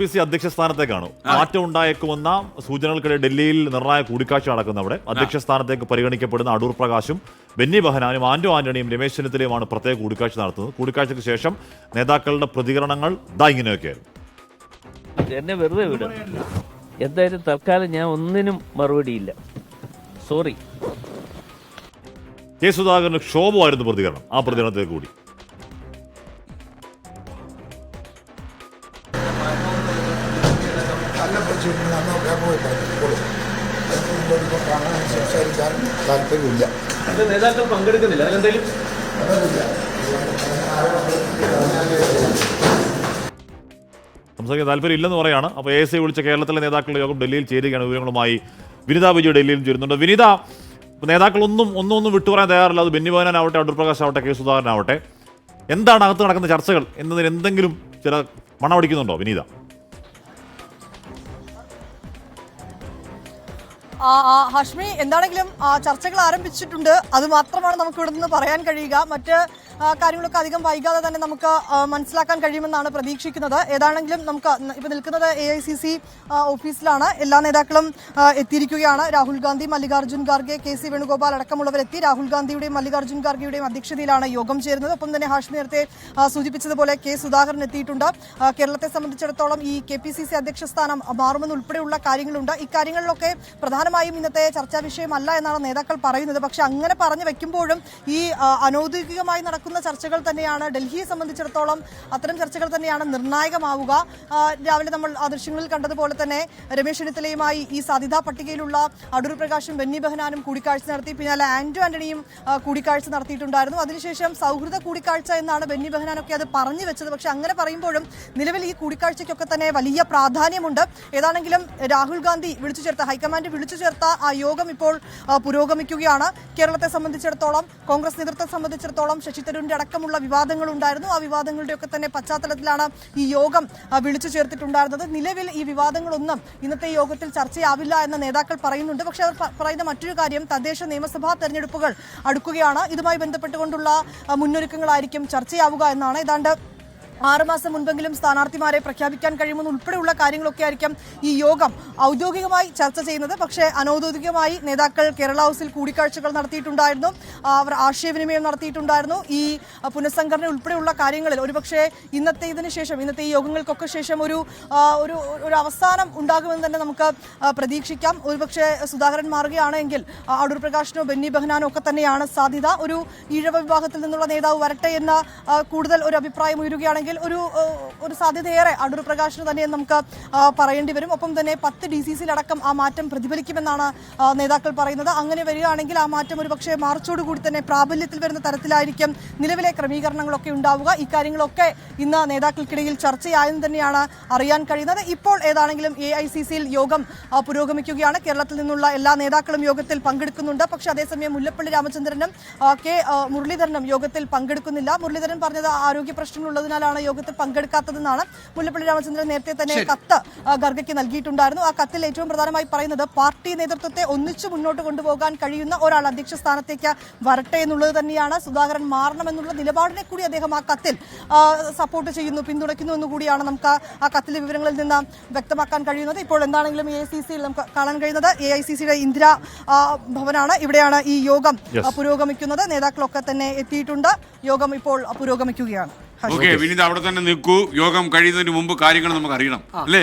KPC അധ്യക്ഷ സ്ഥാനത്തേക്കാണ് മാറ്റം ഉണ്ടായേക്കുമെന്ന സൂചനകൾക്കിടെ ഡൽഹിയിൽ നിർണായക കൂടിക്കാഴ്ച നടക്കുന്ന അവിടെ അധ്യക്ഷ സ്ഥാനത്തേക്ക് പരിഗണിക്കപ്പെടുന്ന അടൂർ പ്രകാശും ബെന്നി ബെഹനാനും ആന്റണിയും രമേശ് ചെന്നിത്തലയുമാണ് പ്രത്യേക കൂടിക്കാഴ്ച നടത്തുന്നത്. കൂടിക്കാഴ്ചയ്ക്ക് ശേഷം നേതാക്കളുടെ പ്രതികരണങ്ങൾ ഇങ്ങനെയൊക്കെയായിരുന്നു. എന്നെ വെറുതെ വിടും. എന്തായാലും തൽക്കാലം ഞാൻ ഒന്നിനും മറുപടിയില്ല. സോറി. കെ സുധാകരന് ക്ഷോഭമായിരുന്നു പ്രതികരണം. ആ പ്രതികരണത്തിലേക്ക് കൂടി സംസാരിക്കാൻ താല്പര്യമില്ല. നേതാക്കൾ പങ്കെടുക്കുന്നില്ല. അതിലെന്തെങ്കിലും സംസാരിക്കാൻ താല്പര്യം ഇല്ലെന്ന് പറയാണ്. അപ്പോൾ AIC വിളിച്ച കേരളത്തിലെ നേതാക്കളുടെ യോഗം ഡൽഹിയിൽ ചേരുകയാണ്. വിവരങ്ങളുമായി വിനിത വിജയ് ഡൽഹിയിൽ ചേരുന്നുണ്ട്. വിനിത, നേതാക്കൾ ഒന്നും വിട്ടുപറയാൻ തയ്യാറില്ല. അത് ബെന്നി ബെഹനാനാവട്ടെ, അടൂർ പ്രകാശ് ആവട്ടെ, കെ സുധാകരനാവട്ടെ, എന്താണ് അകത്ത് നടക്കുന്ന ചർച്ചകൾ എന്നതിന് എന്തെങ്കിലും ചില മണമടിക്കുന്നുണ്ടോ വിനീത? ഹാഷ്മി, എന്താണെങ്കിലും ചർച്ചകൾ ആരംഭിച്ചിട്ടുണ്ട്. അത് മാത്രമാണ് നമുക്ക് ഇവിടെ നിന്ന് പറയാൻ കഴിയുക. മറ്റ് കാര്യങ്ങളൊക്കെ അധികം വൈകാതെ തന്നെ നമുക്ക് മനസ്സിലാക്കാൻ കഴിയുമെന്നാണ് പ്രതീക്ഷിക്കുന്നത്. ഏതാണെങ്കിലും നമുക്ക് ഇപ്പോൾ നിൽക്കുന്നത് AICC ഓഫീസിലാണ്. എല്ലാ നേതാക്കളും എത്തിയിരിക്കുകയാണ്. രാഹുൽ ഗാന്ധി, മല്ലികാർജ്ജുൻ ഖാർഗെ, KC വേണുഗോപാൽ അടക്കമുള്ളവരെത്തി. രാഹുൽ ഗാന്ധിയുടെയും മല്ലികാർജ്ജുൻ ഖാർഗെയുടെയും അധ്യക്ഷതയിലാണ് യോഗം ചേരുന്നത്. ഒപ്പം തന്നെ ഹാഷ്മി നേരത്തെ സൂചിപ്പിച്ചതുപോലെ കെ സുധാകരൻ എത്തിയിട്ടുണ്ട്. കേരളത്തെ സംബന്ധിച്ചിടത്തോളം ഈ KPCC അധ്യക്ഷ സ്ഥാനം മാറുമെന്നുൾപ്പെടെയുള്ള കാര്യങ്ങളുണ്ട്. ഇക്കാര്യങ്ങളിലൊക്കെ പ്രധാനമായും ഇന്നത്തെ ചർച്ചാ വിഷയമല്ല എന്നാണ് നേതാക്കൾ പറയുന്നത്. പക്ഷെ അങ്ങനെ പറഞ്ഞു വെക്കുമ്പോഴും ഈ അനൗദ്യോഗികമായി നടക്കുന്ന ചർച്ചകൾ തന്നെയാണ് ഡൽഹിയെ സംബന്ധിച്ചിടത്തോളം അത്തരം ചർച്ചകൾ തന്നെയാണ് നിർണായകമാവുക. രാവിലെ നമ്മൾ ആ ദൃശ്യങ്ങളിൽ കണ്ടതുപോലെ തന്നെ രമേശ് ചെന്നിത്തലയുമായി ഈ സാധ്യതാ പട്ടികയിലുള്ള അടൂർ പ്രകാശും ബെന്നി ബെഹനാനും കൂടിക്കാഴ്ച നടത്തി. പിന്നാലെ ആന്റണിയും കൂടിക്കാഴ്ച നടത്തിയിട്ടുണ്ടായിരുന്നു. അതിനുശേഷം സൗഹൃദ കൂടിക്കാഴ്ച എന്നാണ് ബെന്നി ബെഹനാനൊക്കെ അത് പറഞ്ഞു വെച്ചത്. പക്ഷെ അങ്ങനെ പറയുമ്പോഴും നിലവിൽ ഈ കൂടിക്കാഴ്ചയ്ക്കൊക്കെ തന്നെ വലിയ പ്രാധാന്യമുണ്ട്. ഏതാണെങ്കിലും രാഹുൽ ഗാന്ധി വിളിച്ചു ചേർത്ത, ഹൈക്കമാൻഡ് വിളിച്ചു ചേർത്ത ആ യോഗം ഇപ്പോൾ പുരോഗമിക്കുകയാണ്. കേരളത്തെ സംബന്ധിച്ചിടത്തോളം, കോൺഗ്രസ് നേതൃത്വത്തെ സംബന്ധിച്ചിടത്തോളം ശശി തരൂരിന്റെ അടക്കമുള്ള വിവാദങ്ങൾ ഉണ്ടായിരുന്നു. ആ വിവാദങ്ങളുടെയൊക്കെ തന്നെ പശ്ചാത്തലത്തിലാണ് ഈ യോഗം വിളിച്ചു ചേർത്തിട്ടുണ്ടായിരുന്നത്. നിലവിൽ ഈ വിവാദങ്ങളൊന്നും ഇന്നത്തെ യോഗത്തിൽ ചർച്ചയാവില്ല എന്ന് നേതാക്കൾ പറയുന്നുണ്ട്. പക്ഷേ അവർ പറയുന്ന മറ്റൊരു കാര്യം, തദ്ദേശ നിയമസഭാ തെരഞ്ഞെടുപ്പുകൾ അടുക്കുകയാണ്. ഇതുമായി ബന്ധപ്പെട്ടുകൊണ്ടുള്ള മുന്നൊരുക്കങ്ങളായിരിക്കും ചർച്ചയാവുക എന്നാണ്. ഏതാണ്ട് 6 മാസം മുൻപെങ്കിലും സ്ഥാനാർത്ഥിമാരെ പ്രഖ്യാപിക്കാൻ കഴിയുമെന്ന് ഉൾപ്പെടെയുള്ള കാര്യങ്ങളൊക്കെ ആയിരിക്കും ഈ യോഗം ഔദ്യോഗികമായി ചർച്ച ചെയ്യുന്നത്. പക്ഷേ അനൗദ്യോഗികമായി നേതാക്കൾ കേരള ഹൗസിൽ കൂടിക്കാഴ്ചകൾ നടത്തിയിട്ടുണ്ടായിരുന്നു. അവർ ആശയവിനിമയം നടത്തിയിട്ടുണ്ടായിരുന്നു. ഈ പുനഃസംഘടന ഉൾപ്പെടെയുള്ള കാര്യങ്ങളിൽ ഒരുപക്ഷെ ഇന്നത്തെ ഈ യോഗങ്ങൾക്കൊക്കെ ശേഷം ഒരു അവസാനം ഉണ്ടാകുമെന്ന് തന്നെ നമുക്ക് പ്രതീക്ഷിക്കാം. ഒരുപക്ഷെ സുധാകരൻ മാറുകയാണെങ്കിൽ അടൂർ പ്രകാശിനോ ബെന്നി ബെഹനാനോ ഒക്കെ തന്നെയാണ് സാധ്യത. ഒരു ഈഴവ വിഭാഗത്തിൽ നിന്നുള്ള നേതാവ് വരട്ടെ എന്ന കൂടുതൽ ഒരു അഭിപ്രായം ഉയരുകയാണെങ്കിൽ ഒരു സാധ്യതയേറെ അടൂർ പ്രകാശിന് തന്നെ നമുക്ക് പറയേണ്ടി വരും. ഒപ്പം തന്നെ 10 DCCയിലടക്കം ആ മാറ്റം പ്രതിഫലിക്കുമെന്നാണ് നേതാക്കൾ പറയുന്നത്. അങ്ങനെ വരികയാണെങ്കിൽ ആ മാറ്റം ഒരു പക്ഷേ മാർച്ചോടുകൂടി തന്നെ പ്രാബല്യത്തിൽ വരുന്ന തരത്തിലായിരിക്കും നിലവിലെ ക്രമീകരണങ്ങളൊക്കെ ഉണ്ടാവുക. ഇക്കാര്യങ്ങളൊക്കെ ഇന്ന് നേതാക്കൾക്കിടയിൽ ചർച്ചയായെന്ന് തന്നെയാണ് അറിയാൻ കഴിയുന്നത്. ഇപ്പോൾ ഏതാണെങ്കിലും AICCയിൽ യോഗം പുരോഗമിക്കുകയാണ്. കേരളത്തിൽ നിന്നുള്ള എല്ലാ നേതാക്കളും യോഗത്തിൽ പങ്കെടുക്കുന്നുണ്ട്. പക്ഷേ അതേസമയം മുല്ലപ്പള്ളി രാമചന്ദ്രനും K മുരളീധരനും യോഗത്തിൽ പങ്കെടുക്കുന്നില്ല. മുരളീധരൻ പറഞ്ഞത് ആരോഗ്യ പ്രശ്നങ്ങളുള്ളതിനാലാണ് യോഗത്തിൽ പങ്കെടുക്കാത്തതെന്നാണ്. മുല്ലപ്പള്ളി രാമചന്ദ്രൻ നേരത്തെ തന്നെ കത്ത് ഖർഗയ്ക്ക് നൽകിയിട്ടുണ്ടായിരുന്നു. ആ കത്തിൽ ഏറ്റവും പ്രധാനമായി പറയുന്നത് പാർട്ടി നേതൃത്വത്തെ ഒന്നിച്ചു മുന്നോട്ട് കൊണ്ടുപോകാൻ കഴിയുന്ന ഒരാൾ അധ്യക്ഷ സ്ഥാനത്തേക്ക് വരട്ടെ എന്നുള്ളത് തന്നെയാണ്. സുധാകരൻ മാറണമെന്നുള്ള നിലപാടിനെ കൂടി അദ്ദേഹം ആ കത്തിൽ സപ്പോർട്ട് ചെയ്യുന്നു, പിന്തുണയ്ക്കുന്നു എന്നുകൂടിയാണ് നമുക്ക് ആ കത്തിലെ വിവരങ്ങളിൽ നിന്ന് വ്യക്തമാക്കാൻ കഴിയുന്നത്. ഇപ്പോൾ എന്താണെങ്കിലും AICCയിൽ നമുക്ക് കാണാൻ കഴിയുന്നത് AICCയുടെ ഇന്ദിരാ ഭവനാണ്. ഇവിടെയാണ് ഈ യോഗം പുരോഗമിക്കുന്നത്. നേതാക്കളൊക്കെ തന്നെ എത്തിയിട്ടുണ്ട്. യോഗം ഇപ്പോൾ പുരോഗമിക്കുകയാണ്. വിനീത അവിടെ തന്നെ നിൽക്കൂ. യോഗം കഴിയുന്നതിന് മുമ്പ് കാര്യങ്ങൾ നമുക്ക് അറിയണം, അല്ലേ?